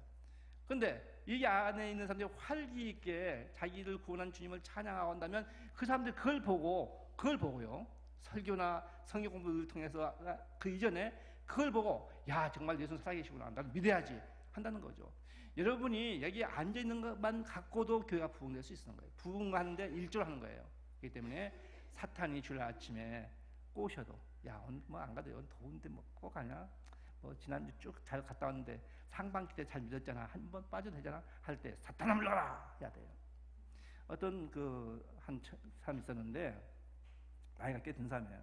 근데 이 안에 있는 사람들이 활기 있게 자기를 구원한 주님을 찬양하고 한다면 그 사람들이 그걸 보고요. 설교나 성경 공부를 통해서 그 이전에 그걸 보고 야 정말 예수는 살아계시구나. 나도 믿어야지 한다는 거죠. 여러분이 여기 앉아 있는 것만 갖고도 교회가 부흥될 수 있는 거예요. 부흥하는데 일조하는 거예요. 그렇기 때문에 사탄이 주일 아침에 꼬셔도 야 오늘 뭐 안 가도 더운데 뭐 꼭 가냐? 뭐 지난주 쭉 잘 갔다 왔는데 상반기 때 잘 믿었잖아. 한 번 빠져도 되잖아. 할 때 사탄아 물러라 해야 돼요. 어떤 한 사람이 있었는데 나이가 꽤 든 사람이에요.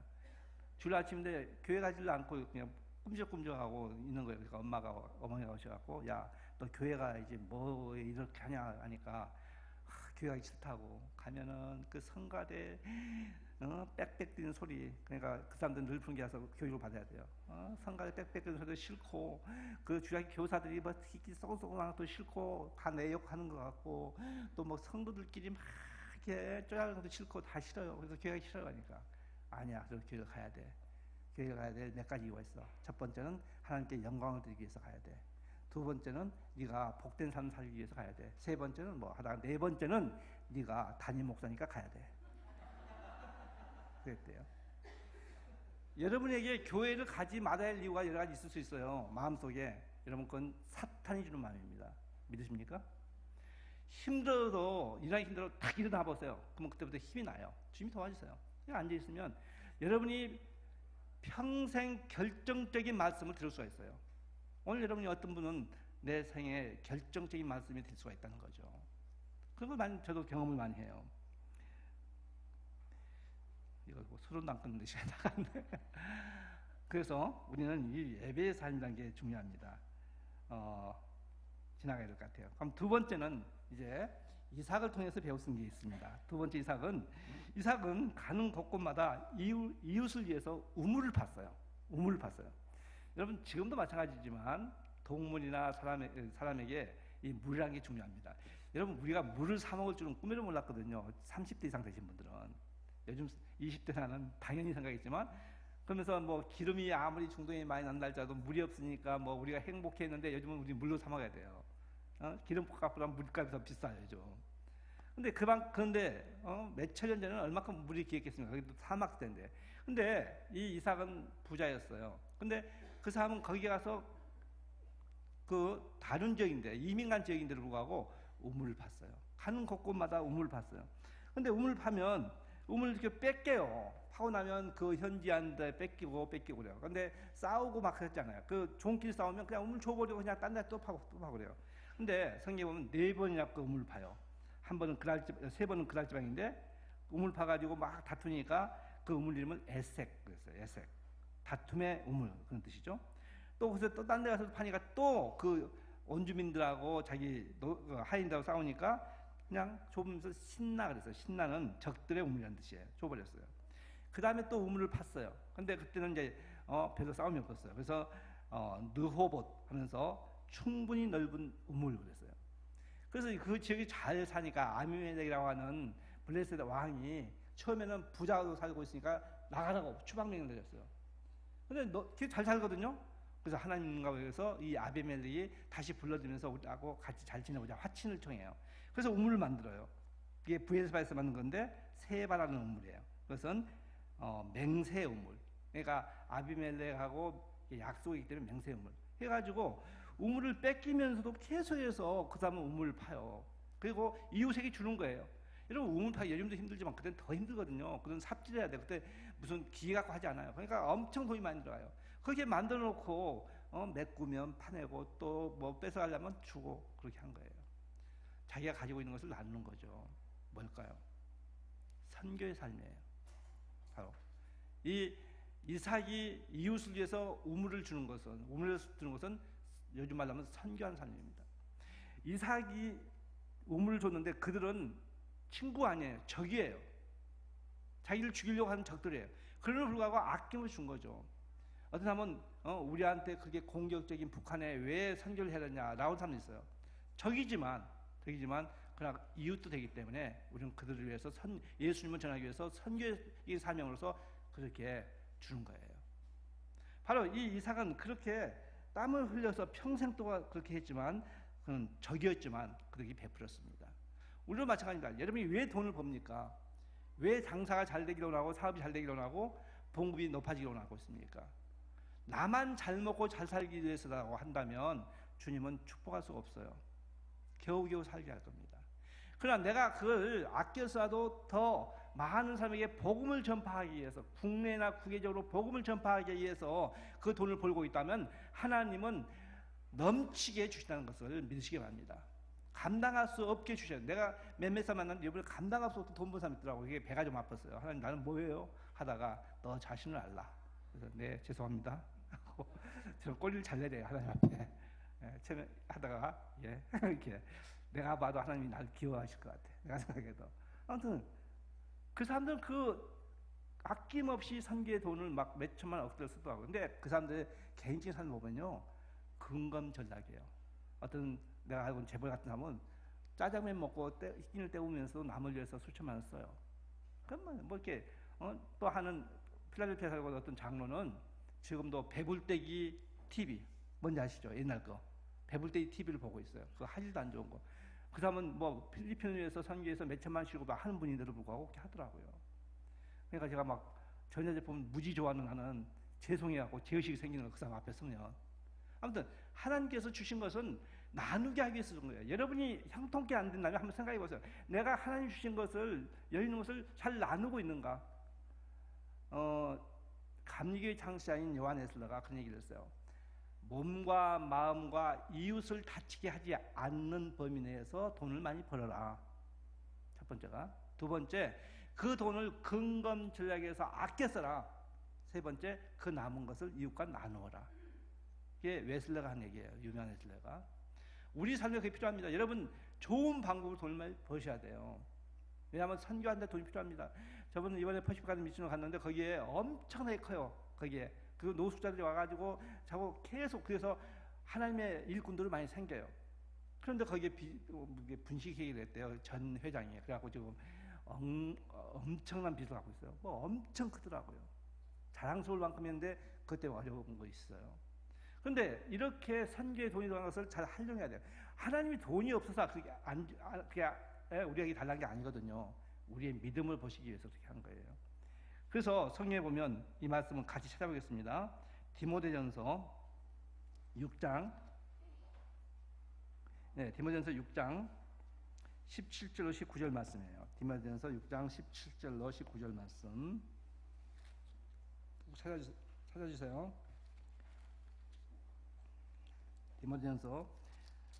주일 아침인데 교회 가지를 않고 그냥 꿈적꿈적하고 있는 거예요. 그러니까 어머니가 오셔갖고 야 너 교회 가야지 뭐 이렇게 하냐 하니까 교회 가기 싫다고 가면은 그 성가대 빽빽 뛰는 소리, 그러니까 그 사람들은 늘 분개해서 교육을 받아야 돼요. 성가대 빽빽 뛰는 소리도 싫고 그 주일 교사들이 뭐 특히 쏘고쏘고하는 것도 싫고 다 내 욕하는 것 같고 또 뭐 성도들끼리 막 이렇게 쪼아가는 것도 싫고 다 싫어요. 그래서 교회 가기 싫어하니까 아니야, 그래서 교회 가야 돼. 교회 가야 돼. 몇 가지 이유가 있어. 첫 번째는 하나님께 영광을 드리기 위해서 가야 돼. 두 번째는 네가 복된 삶 살기 위해서 가야 돼. 세 번째는 뭐 하다가 네 번째는 네가 담임 목사니까 가야 돼. 그랬대요. 여러분에게 교회를 가지 말아야 할 이유가 여러 가지 있을 수 있어요. 마음속에. 여러분 그건 사탄이 주는 마음입니다. 믿으십니까? 힘들어도 일하기 힘들어도 탁 일어나 보세요. 그러면 그때부터 힘이 나요. 주님이 도와주세요. 그냥 앉아 있으면 여러분이 평생 결정적인 말씀을 들을 수가 있어요. 오늘 여러분이 어떤 분은 내 생에 결정적인 말씀이 될 수가 있다는 거죠. 그런 걸 저도 경험을 많이 해요. 이거 뭐 서론도 안 끊는데 시간이 나갔네. 그래서 우리는 이 예배의 삶이라는 게 중요합니다. 지나가야 될 것 같아요. 그럼 두 번째는 이제 이삭을 통해서 배울 수 있는 게 있습니다. 두 번째 이삭은 가는 곳곳마다 이웃을 위해서 우물을 팠어요. 우물을 팠어요. 여러분 지금도 마찬가지지만 동물이나 사람에게 이 물이라는 게 중요합니다. 여러분 우리가 물을 사 먹을 줄은 꿈에도 몰랐거든요. 30대 이상 되신 분들은. 요즘 20대 나는 당연히 생각했지만 그러면서 뭐 기름이 아무리 중동에 많이 난다 할지라도 물이 없으니까 뭐 우리가 행복했는데 요즘은 우리 물로 사 먹어야 돼요. 기름값보다 물값이 더 비싸요 요즘. 그런데 몇천 년 전에는 얼마큼 물이 귀했겠습니까? 거기도 사막시대인데. 근데 이 이삭은 부자였어요. 근데 그 사람은 거기 가서 그 다른 지역인데 이민 간 지역인데도 불구하고 우물을 팠어요. 가는 곳곳마다 우물을 팠어요. 근데 우물을 파면 우물을 이렇게 뺏겨요. 파고 나면 그 현지한테 뺏기고 그래요. 근데 싸우고 막 그랬잖아요. 그 종끼리 싸우면 그냥 우물 줘버리고 그냥 딴 데 또 파고 그래요. 근데 성경에 보면 4번이나 그 우물을 파요. 세 번은 그랄 지방인데 우물 파가지고 막 다투니까 그 우물 이름을 에색 그랬어요. 에색. 다툼의 우물 그런 뜻이죠. 또 그래서 또 딴 데 가서 파니까 또 그 원주민들하고 자기 하인들하고 싸우니까 그냥 좁으면서 신나 그랬어요. 신나는 적들의 우물이라는 뜻이에요. 좁아졌어요. 그 다음에 또 우물을 팠어요. 근데 그때는 이제 별로 싸움이 없었어요. 그래서 느호봇 하면서 충분히 넓은 우물 그랬어요. 그래서 그 지역이 잘 사니까 아비멜렉이라고 하는 블레셋 왕이 처음에는 부자로 살고 있으니까 나가라고 추방명을 내렸어요. 근데 잘 살거든요. 그래서 하나님과 위해서 이 아비멜렉이 다시 불러들면서 우리하고 같이 잘 지내보자 화친을 청해요. 그래서 우물을 만들어요. 이게 부에스바에서 만든 건데 세바라는 우물이에요. 그것은 맹세 우물. 그러니까 아비멜렉하고 약속이기 때문에 맹세 우물. 해가지고 우물을 뺏기면서도 계속해서 그 다음에 우물을 파요. 그리고 이웃에게 주는 거예요. 여러분 우물 파기 요즘도 힘들지만 그때는 더 힘들거든요. 그때는 삽질해야 돼. 그때 무슨 기계 갖고 하지 않아요. 그러니까 엄청 돈이 많이 들어가요. 그렇게 만들어 놓고 메꾸면 파내고 또 뭐 뺏어가려면 주고 그렇게 한 거예요. 자기가 가지고 있는 것을 나누는 거죠. 뭘까요? 선교의 삶이에요. 바로 이 이삭이 이웃을 위해서 우물을 주는 것은 요즘 말로 하면 선교한 삶입니다. 이삭이 우물을 줬는데 그들은 친구 아니에요. 적이에요. 자기를 죽이려고 하는 적들이에요. 그럼에도 불구하고 아낌없이 준 거죠. 어떤 사람은 우리한테 그게 공격적인 북한에 왜 선교를 해야 되냐라고 하는 사람도 있어요. 적이지만 그러나 이웃도 되기 때문에 우리는 그들을 위해서 예수님을 전하기 위해서 선교의 사명으로서 그렇게 주는 거예요. 바로 이 이삭은 그렇게 땀을 흘려서 평생 동안 그렇게 했지만 그는 적이었지만 그들에게 베풀었습니다. 우리도 마찬가지입니다. 여러분이 왜 돈을 법니까? 왜 장사가 잘 되기로 하고 사업이 잘 되기로 하고 봉급이 높아지기로 하고 있습니까? 나만 잘 먹고 잘 살기 위해서라고 한다면 주님은 축복할 수가 없어요. 겨우겨우 살게 할 겁니다. 그러나 내가 그걸 아껴서라도 더 많은 사람에게 복음을 전파하기 위해서 국내나 국외적으로 복음을 전파하기 위해서 그 돈을 벌고 있다면 하나님은 넘치게 주신다는 것을 믿으시기 바랍니다. 감당할 수 없게 주셔요. 내가 몇몇 사람 만났는데 이번에 감당할 수 없게 돈 번 사람 있더라고요. 이게 배가 좀 아팠어요. 하나님 나는 뭐예요? 하다가 너 자신을 알라. 그래서 네 죄송합니다. 저는 꼬리를 잘 내려요. 하나님 앞에. 처음에 하다가 이렇게 내가 봐도 하나님이 나를 기억하실 것 같아. 내가 생각해도. 아무튼 그 사람들은 그 아낌없이 선교의 돈을 막 몇 천만 억대를 쓰더라고요. 근데 그 사람들의 개인적인 삶을 보면요. 근검전략이에요. 어떤 내가 알고 있는 재벌 같은 사람은 짜장면 먹고 흰을 때우면서 남을 위해서 수천만 원 써요. 그러면 뭐 이렇게 또 하는 필라델피아 살고 어떤 장로는 지금도 배불떼기 TV 뭔지 아시죠? 옛날 거 배불떼기 TV를 보고 있어요. 그거 하질도 안 좋은 거. 그 사람은 뭐 필리핀을 위해서 선교해서 몇 천만 원씩고 하는 분인데도 불구하고 그렇게 하더라고요. 그러니까 제가 막 전자제품 무지 좋아하는 죄송해하고 죄의식이 생기는 거 그 사람 앞에 서면 아무튼 하나님께서 주신 것은 나누게 하기 위해서 준 거예요. 여러분이 형통케 안 된다면 한번 생각해 보세요. 내가 하나님 주신 것을 여있는 것을 잘 나누고 있는가? 감리교의 창시자인 요한 에슬러가 그런 얘기를 했어요. 몸과 마음과 이웃을 다치게 하지 않는 범위 내에서 돈을 많이 벌어라. 첫 번째가. 두 번째, 그 돈을 근검 전략에서 아껴 써라. 세 번째, 그 남은 것을 이웃과 나누어라. 이게 웨슬러가 한 얘기예요. 유명한 웨슬러가. 우리 삶에 그게 필요합니다. 여러분 좋은 방법으로 돈을 많이 버셔야 돼요. 왜냐하면 선교하는데 돈이 필요합니다. 저번에 이번에 퍼시픽 가든 미션을 갔는데 거기에 엄청나게 커요. 거기에 그 노숙자들이 와가지고 자꾸 계속 그래서 하나님의 일꾼들이 많이 생겨요. 그런데 거기에 분식회의를 했대요. 전 회장이. 그래갖고 지금 엄청난 빚을 갖고 있어요. 뭐 엄청 크더라고요. 자랑스러울 만큼인데 그때 어려운 거 있어요. 그런데 이렇게 선교에 돈이 들어간 것을 잘 활용해야 돼요. 하나님이 돈이 없어서 그게 우리에게 달라는 게 아니거든요. 우리의 믿음을 보시기 위해서 그렇게 한 거예요. 그래서 성경에 보면 이 말씀을 같이 찾아보겠습니다. 디모데전서 6장 디모데전서 6장 17절로 19절 말씀이에요. 디모데전서 6장 17절로 19절 말씀 찾아주세요. 디모데전서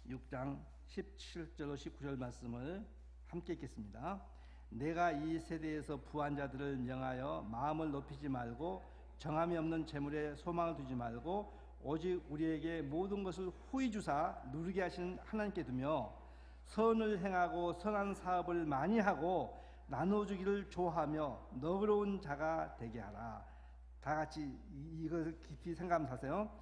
6장 17절로 19절 말씀을 함께 읽겠습니다. 내가 이 세대에서 부한 자들을 명하여 마음을 높이지 말고 정함이 없는 재물에 소망을 두지 말고 오직 우리에게 모든 것을 후히 주사 누리게 하시는 하나님께 두며 선을 행하고 선한 사업을 많이 하고 나눠주기를 좋아하며 너그러운 자가 되게 하라. 다 같이 이것을 깊이 생각하면서 하세요.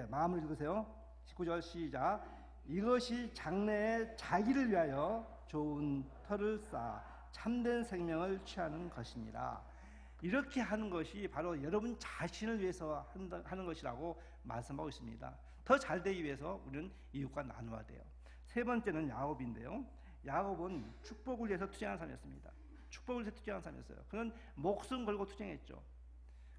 마음을 읽으세요. 19절 시작. 이것이 장래에 자기를 위하여 좋은 터를 쌓아 참된 생명을 취하는 것이니라. 이렇게 하는 것이 바로 여러분 자신을 위해서 하는 것이라고 말씀하고 있습니다. 더 잘 되기 위해서 우리는 이웃과 나누어야 돼요. 세 번째는 야곱인데요. 야곱은 축복을 위해서 투쟁한 사람이었습니다. 축복을 위해서 투쟁한 사람이었어요. 그는 목숨 걸고 투쟁했죠.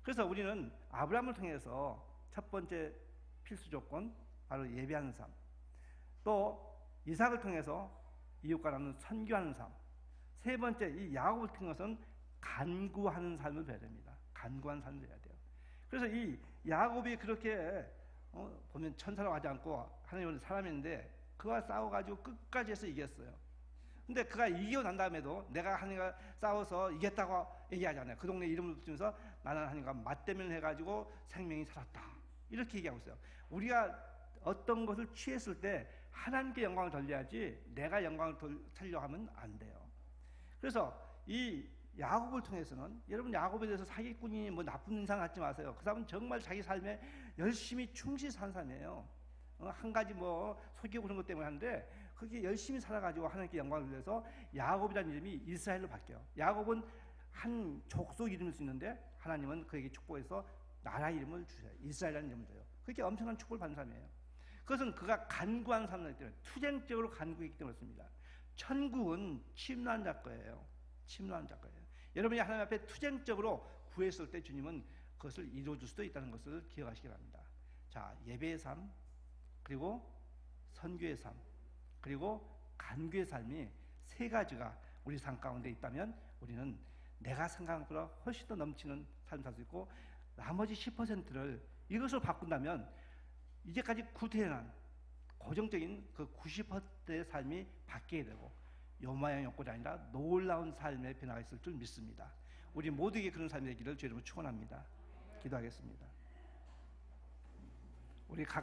그래서 우리는 아브라함을 통해서 첫 번째 필수 조건, 바로 예배하는 삶, 또 이삭을 통해서 이웃과 나누는 선교하는 삶, 세 번째 이 야곱을 통해서는 간구하는 삶을 배워야 됩니다. 간구하는 삶을 배워야 돼요. 그래서 이 야곱이 그렇게 보면 천사라고 하지 않고 하나님은 사람인데 그와 싸워가지고 끝까지 해서 이겼어요. 근데 그가 이기고 난 다음에도 내가 하나님과 싸워서 이겼다고 얘기하잖아요. 그 동네 이름을 붙이면서 나는 하나님과 맞대면을 해가지고 생명이 살았다, 이렇게 얘기하고 있어요. 우리가 어떤 것을 취했을 때 하나님께 영광을 돌려야지 내가 영광을 돌리려고 하면 안 돼요. 그래서 이 야곱을 통해서는, 여러분 야곱에 대해서 사기꾼이 뭐 나쁜 인상 갖지 마세요. 그 사람은 정말 자기 삶에 열심히 충실히 산 사람이에요. 한 가지 뭐 속이고 그런 것 때문에 하는데 그게 열심히 살아가지고 하나님께 영광을 돌려서 야곱이라는 이름이 이스라엘로 바뀌어요. 야곱은 한 족속 이름일 수 있는데 하나님은 그에게 축복해서 나라 이름을 주셔요. 이스라엘이라는 이름을 줘요. 그렇게 엄청난 축복을 받는 사람이에요. 그것은 그가 간구한 사람이기 때문에, 투쟁적으로 간구했기 때문에 그렇습니다. 천국은 침노한 자 거예요. 침노한 자 거예요. 여러분이 하나님 앞에 투쟁적으로 구했을 때 주님은 그것을 이루어줄 수도 있다는 것을 기억하시기 바랍니다. 자, 예배의 삶, 그리고 선교의 삶, 그리고 간구의 삶이 세 가지가 우리 삶 가운데 있다면 우리는 내가 생각한 것보다 훨씬 더 넘치는 삶을 살 수 있고, 나머지 10%를 이것으로 바꾼다면 이제까지 구태연한 고정적인 그 90%의 삶이 바뀌게 되고 요마양 욕구가 아니라 놀라운 삶의 변화가 있을 줄 믿습니다. 우리 모두에게 그런 삶이 되기를 주의 이름으로 축원합니다. 기도하겠습니다. 우리 각